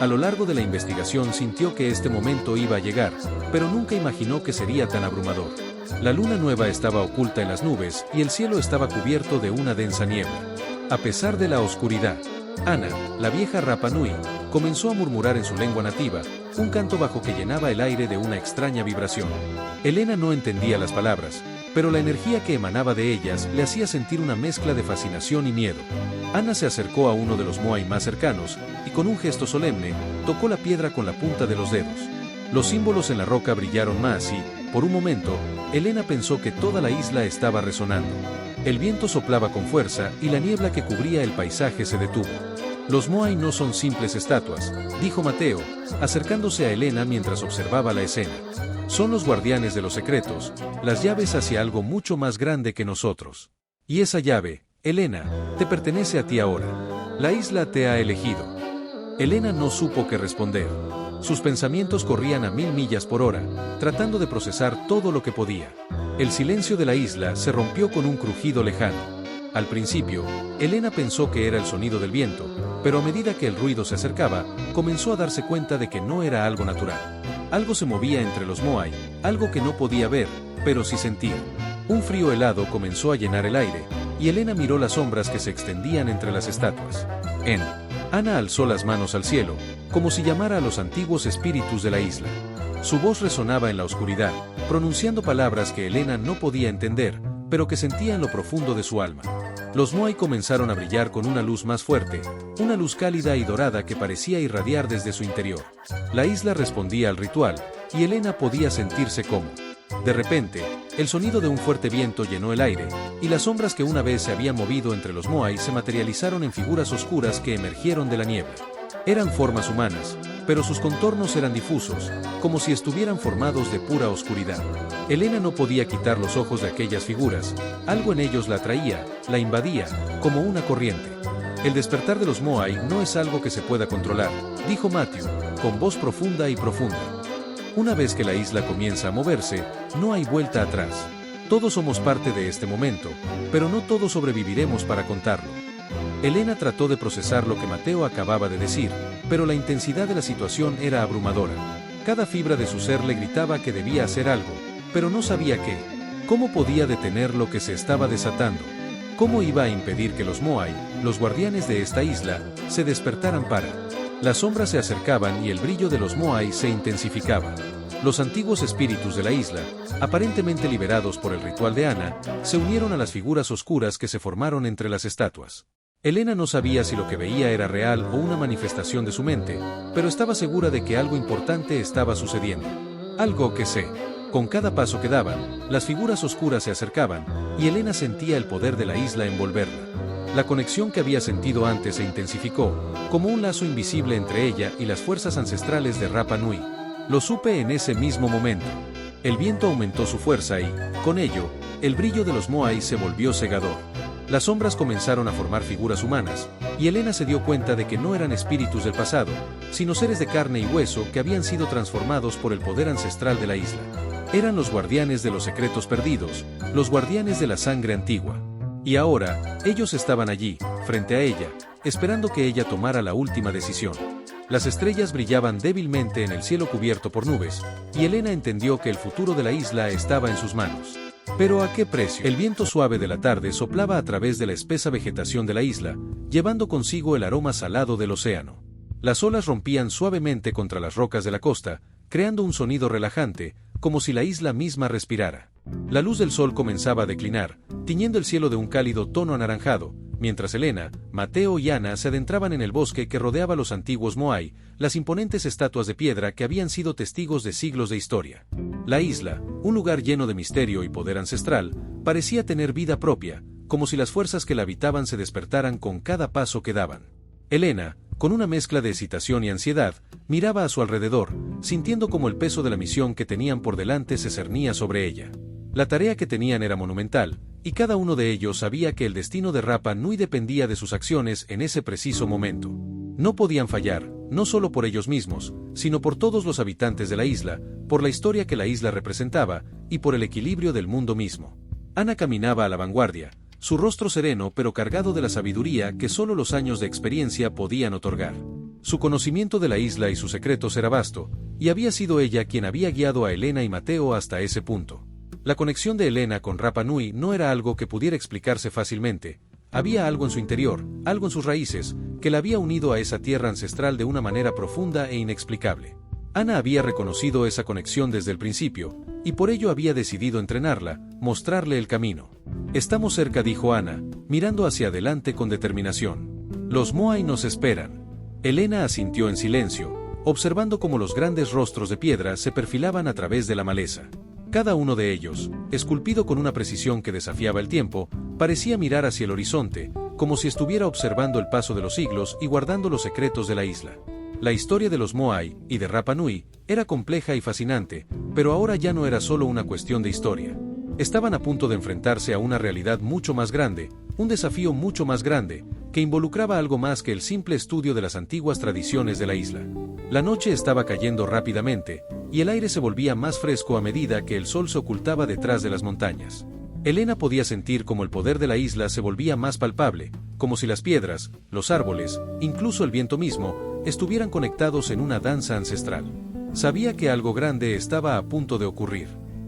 Speaker 2: A lo largo de la investigación sintió que este momento iba a llegar, pero nunca imaginó que sería tan abrumador. La luna nueva estaba oculta en las nubes y el cielo estaba cubierto de una densa niebla. A pesar de la oscuridad, Ana, la vieja Rapa Nui, comenzó a murmurar en su lengua nativa, un canto bajo que llenaba el aire de una extraña vibración. Elena no entendía las palabras, pero la energía que emanaba de ellas le hacía sentir una mezcla de fascinación y miedo. Ana se acercó a uno de los Moai más cercanos, y con un gesto solemne, tocó la piedra con la punta de los dedos. Los símbolos en la roca brillaron más y, por un momento, Elena pensó que toda la isla estaba resonando. El viento soplaba con fuerza y la niebla que cubría el paisaje se detuvo. «Los Moai no son simples estatuas», dijo Mateo, acercándose a Elena mientras observaba la escena. «Son los guardianes de los secretos, las llaves hacia algo mucho más grande que nosotros. Y esa llave, Elena, te pertenece a ti ahora. La isla te ha elegido». Elena no supo qué responder. Sus pensamientos corrían a 1000 millas por hora, tratando de procesar todo lo que podía. El silencio de la isla se rompió con un crujido lejano. Al principio, Elena pensó que era el sonido del viento, pero a medida que el ruido se acercaba, comenzó a darse cuenta de que no era algo natural. Algo se movía entre los Moai, algo que no podía ver, pero sí sentir. Un frío helado comenzó a llenar el aire, y Elena miró las sombras que se extendían entre las estatuas. Ana alzó las manos al cielo, como si llamara a los antiguos espíritus de la isla. Su voz resonaba en la oscuridad, pronunciando palabras que Elena no podía entender, pero que sentía en lo profundo de su alma. Los Moai comenzaron a brillar con una luz más fuerte, una luz cálida y dorada que parecía irradiar desde su interior. La isla respondía al ritual, y Elena podía sentirse como. De repente, el sonido de un fuerte viento llenó el aire, y las sombras que una vez se habían movido entre los Moai se materializaron en figuras oscuras que emergieron de la niebla. Eran formas humanas, pero sus contornos eran difusos, como si estuvieran formados de pura oscuridad. Elena no podía quitar los ojos de aquellas figuras, algo en ellos la atraía, la invadía, como una corriente. «El despertar de los Moai no es algo que se pueda controlar», dijo Matthew, con voz profunda y profunda. «Una vez que la isla comienza a moverse, no hay vuelta atrás. Todos somos parte de este momento, pero no todos sobreviviremos para contarlo». Elena trató de procesar lo que Mateo acababa de decir, pero la intensidad de la situación era abrumadora. Cada fibra de su ser le gritaba que debía hacer algo, pero no sabía qué. ¿Cómo podía detener lo que se estaba desatando? ¿Cómo iba a impedir que los Moai, los guardianes de esta isla, se despertaran para? Las sombras se acercaban y el brillo de los Moai se intensificaba. Los antiguos espíritus de la isla, aparentemente liberados por el ritual de Ana, se unieron a las figuras oscuras que se formaron entre las estatuas. Elena no sabía si lo que veía era real o una manifestación de su mente, pero estaba segura de que algo importante estaba sucediendo. Algo que sé. Con cada paso que daban, las figuras oscuras se acercaban, y Elena sentía el poder de la isla envolverla. La conexión que había sentido antes se intensificó, como un lazo invisible entre ella y las fuerzas ancestrales de Rapa Nui. Lo supe en ese mismo momento. El viento aumentó su fuerza y, con ello, el brillo de los Moai se volvió cegador. Las sombras comenzaron a formar figuras humanas, y Elena se dio cuenta de que no eran espíritus del pasado, sino seres de carne y hueso que habían sido transformados por el poder ancestral de la isla. Eran los guardianes de los secretos perdidos, los guardianes de la sangre antigua. Y ahora, ellos estaban allí, frente a ella, esperando que ella tomara la última decisión. Las estrellas brillaban débilmente en el cielo cubierto por nubes, y Elena entendió que el futuro de la isla estaba en sus manos. Pero ¿a qué precio? El viento suave de la tarde soplaba a través de la espesa vegetación de la isla, llevando consigo el aroma salado del océano. Las olas rompían suavemente contra las rocas de la costa, creando un sonido relajante, como si la isla misma respirara. La luz del sol comenzaba a declinar, tiñendo el cielo de un cálido tono anaranjado, mientras Elena, Mateo y Ana se adentraban en el bosque que rodeaba los antiguos Moai, las imponentes estatuas de piedra que habían sido testigos de siglos de historia. La isla, un lugar lleno de misterio y poder ancestral, parecía tener vida propia, como si las fuerzas que la habitaban se despertaran con cada paso que daban. Elena, con una mezcla de excitación y ansiedad, miraba a su alrededor, sintiendo como el peso de la misión que tenían por delante se cernía sobre ella. La tarea que tenían era monumental, y cada uno de ellos sabía que el destino de Rapa Nui dependía de sus acciones en ese preciso momento. No podían fallar, no solo por ellos mismos, sino por todos los habitantes de la isla, por la historia que la isla representaba, y por el equilibrio del mundo mismo. Ana caminaba a la vanguardia, su rostro sereno pero cargado de la sabiduría que solo los años de experiencia podían otorgar. Su conocimiento de la isla y sus secretos era vasto, y había sido ella quien había guiado a Elena y Mateo hasta ese punto. La conexión de Elena con Rapa Nui no era algo que pudiera explicarse fácilmente. Había algo en su interior, algo en sus raíces, que la había unido a esa tierra ancestral de una manera profunda e inexplicable. Ana había reconocido esa conexión desde el principio, y por ello había decidido entrenarla, mostrarle el camino. «Estamos cerca», dijo Ana, mirando hacia adelante con determinación. «Los Moai nos esperan». Elena asintió en silencio, observando cómo los grandes rostros de piedra se perfilaban a través de la maleza. Cada uno de ellos, esculpido con una precisión que desafiaba el tiempo, parecía mirar hacia el horizonte, como si estuviera observando el paso de los siglos y guardando los secretos de la isla. La historia de los Moai y de Rapa Nui era compleja y fascinante, pero ahora ya no era solo una cuestión de historia. Estaban a punto de enfrentarse a una realidad mucho más grande, un desafío mucho más grande, que involucraba algo más que el simple estudio de las antiguas tradiciones de la isla. La noche estaba cayendo rápidamente, y el aire se volvía más fresco a medida que el sol se ocultaba detrás de las montañas. Elena podía sentir cómo el poder de la isla se volvía más palpable, como si las piedras, los árboles, incluso el viento mismo, estuvieran conectados en una danza ancestral. Sabía que algo grande estaba a punto de ocurrir.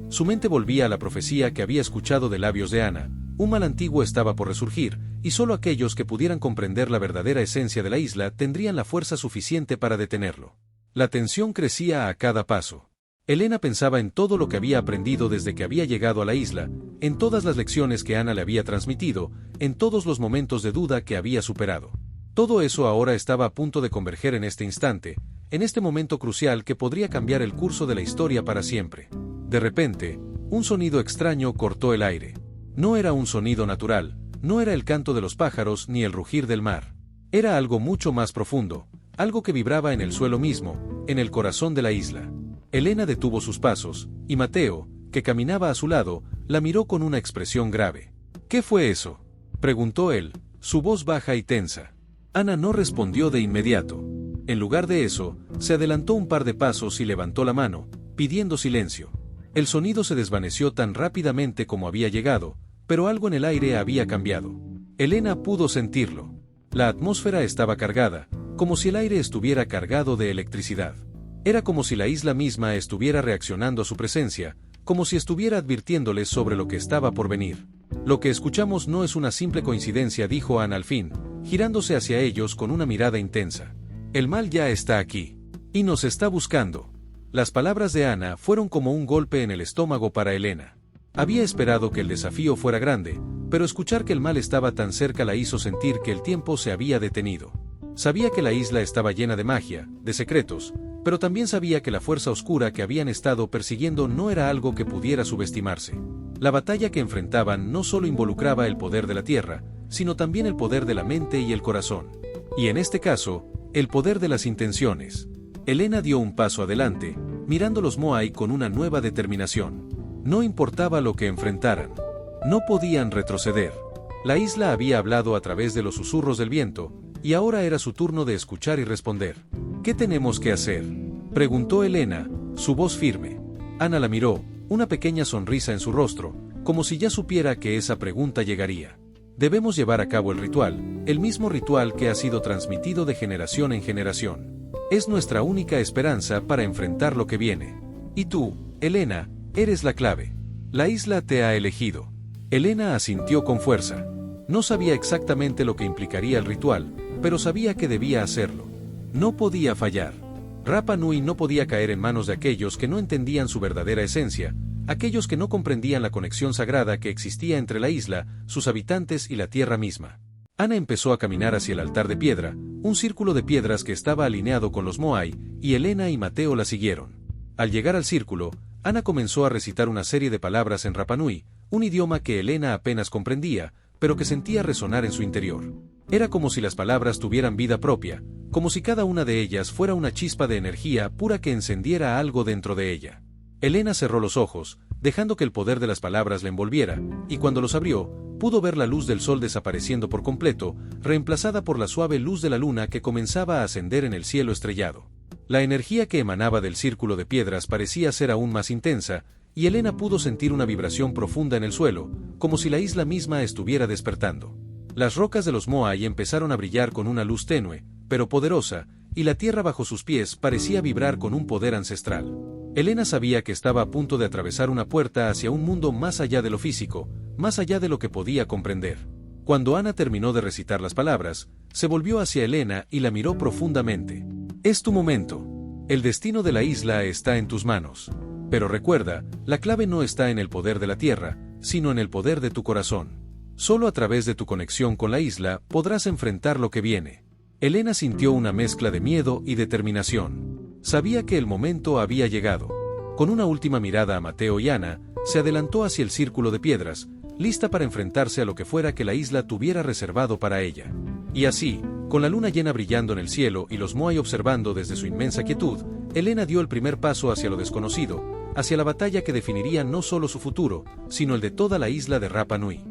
Speaker 2: Su mente volvía a la profecía que había escuchado de labios de Ana. Un mal antiguo estaba por resurgir, y solo aquellos que pudieran comprender la verdadera esencia de la isla tendrían la fuerza suficiente para detenerlo. La tensión crecía a cada paso. Elena pensaba en todo lo que había aprendido desde que había llegado a la isla, en todas las lecciones que Ana le había transmitido, en todos los momentos de duda que había superado. Todo eso ahora estaba a punto de converger en este instante, en este momento crucial que podría cambiar el curso de la historia para siempre. De repente, un sonido extraño cortó el aire. No era un sonido natural, no era el canto de los pájaros ni el rugir del mar. Era algo mucho más profundo, algo que vibraba en el suelo mismo, en el corazón de la isla. Elena detuvo sus pasos, y Mateo, que caminaba a su lado, la miró con una expresión grave. «¿Qué fue eso?», preguntó él, su voz baja y tensa. Ana no respondió de inmediato. En lugar de eso, se adelantó un par de pasos y levantó la mano, pidiendo silencio. El sonido se desvaneció tan rápidamente como había llegado, pero algo en el aire había cambiado. Elena pudo sentirlo. La atmósfera estaba cargada, como si el aire estuviera cargado de electricidad. Era como si la isla misma estuviera reaccionando a su presencia, como si estuviera advirtiéndoles sobre lo que estaba por venir. «Lo que escuchamos no es una simple coincidencia», dijo Ana al fin, girándose hacia ellos con una mirada intensa. «El mal ya está aquí. Y nos está buscando». Las palabras de Ana fueron como un golpe en el estómago para Elena. Había esperado que el desafío fuera grande, pero escuchar que el mal estaba tan cerca la hizo sentir que el tiempo se había detenido. Sabía que la isla estaba llena de magia, de secretos, pero también sabía que la fuerza oscura que habían estado persiguiendo no era algo que pudiera subestimarse. La batalla que enfrentaban no solo involucraba el poder de la tierra, sino también el poder de la mente y el corazón. Y en este caso, el poder de las intenciones. Elena dio un paso adelante, mirando los Moai con una nueva determinación. No importaba lo que enfrentaran. No podían retroceder. La isla había hablado a través de los susurros del viento, y ahora era su turno de escuchar y responder. ¿Qué tenemos que hacer?, preguntó Elena, su voz firme. Ana la miró, una pequeña sonrisa en su rostro, como si ya supiera que esa pregunta llegaría. Debemos llevar a cabo el mismo ritual que ha sido transmitido de generación en generación. Es nuestra única esperanza para enfrentar lo que viene. Y tú, Elena, eres la clave. La isla te ha elegido. Elena asintió con fuerza. No sabía exactamente lo que implicaría el ritual, pero sabía que debía hacerlo. No podía fallar. Rapa Nui no podía caer en manos de aquellos que no entendían su verdadera esencia, aquellos que no comprendían la conexión sagrada que existía entre la isla, sus habitantes y la tierra misma. Ana empezó a caminar hacia el altar de piedra, un círculo de piedras que estaba alineado con los Moai, y Elena y Mateo la siguieron. Al llegar al círculo, Ana comenzó a recitar una serie de palabras en Rapa Nui, un idioma que Elena apenas comprendía, pero que sentía resonar en su interior. Era como si las palabras tuvieran vida propia, como si cada una de ellas fuera una chispa de energía pura que encendiera algo dentro de ella. Elena cerró los ojos, dejando que el poder de las palabras la envolviera, y cuando los abrió, pudo ver la luz del sol desapareciendo por completo, reemplazada por la suave luz de la luna que comenzaba a ascender en el cielo estrellado. La energía que emanaba del círculo de piedras parecía ser aún más intensa, y Elena pudo sentir una vibración profunda en el suelo, como si la isla misma estuviera despertando. Las rocas de los Moai empezaron a brillar con una luz tenue, pero poderosa, y la tierra bajo sus pies parecía vibrar con un poder ancestral. Elena sabía que estaba a punto de atravesar una puerta hacia un mundo más allá de lo físico, más allá de lo que podía comprender. Cuando Ana terminó de recitar las palabras, se volvió hacia Elena y la miró profundamente. Es tu momento. El destino de la isla está en tus manos. Pero recuerda, la clave no está en el poder de la tierra, sino en el poder de tu corazón. Solo a través de tu conexión con la isla podrás enfrentar lo que viene. Elena sintió una mezcla de miedo y determinación. Sabía que el momento había llegado. Con una última mirada a Mateo y Ana, se adelantó hacia el círculo de piedras, lista para enfrentarse a lo que fuera que la isla tuviera reservado para ella. Y así, con la luna llena brillando en el cielo y los Moai observando desde su inmensa quietud, Elena dio el primer paso hacia lo desconocido, hacia la batalla que definiría no solo su futuro, sino el de toda la isla de Rapa Nui.